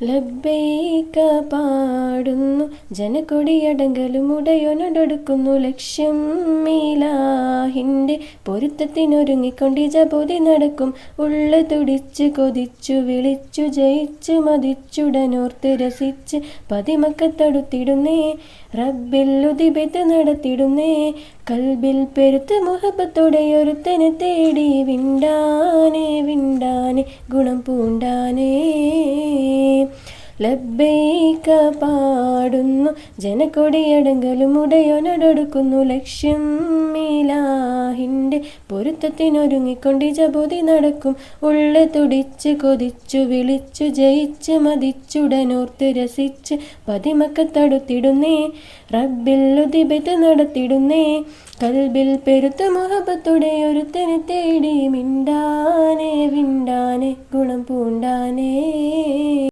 ലബ്ബൈക പാടുന്നു ജനക്കൊടിയടങ്കലും ഉടയോനൊടുക്കുന്നു ലക്ഷ്യം മീലാഹിൻ്റെ പൊരുത്തത്തിനൊരുങ്ങിക്കൊണ്ട് ജപൂതി നടക്കും. ഉള്ളു തുടിച്ച് കൊതിച്ചു വിളിച്ചു ജയിച്ചു മതിച്ചുടനോർത്ത് രസിച്ച് പതിമക്കത്തടുത്തിടുന്നേ. റബ്ബിൽ ഉദിബത്ത് നടത്തിടുന്നേ. കൽബിൽ പെരുത്ത് മുഹബത്തോടെ ഒരുത്തനെ തേടി വിണ്ടാനെ വിണ്ടാനെ ഗുണം പൂണ്ടാനേ. ലബ്ബൈക പാടുന്നു ജനക്കൊടിയടങ്കലും ഉടയോനൊടുക്കുന്നു ലക്ഷ്യം മീലാഹിൻ്റെ പൊരുത്തത്തിനൊരുങ്ങിക്കൊണ്ട് ജപൂതി നടക്കും. ഉള്ളു തുടിച്ച് കൊതിച്ചു വിളിച്ചു ജയിച്ച് മതിച്ചുടനോർത്ത് രസിച്ച് പതിമക്കത്തടുത്തിടുന്നേ. റബ്ബിൽ ഉദിബത്ത് നടത്തിടുന്നേ. കൽബിൽ പെരുത്ത മുഹബത്തോടെ ഒരുത്തനെ തേടി മിണ്ടാനെ വിണ്ടാനെ ഗുണം പൂണ്ടാനേ.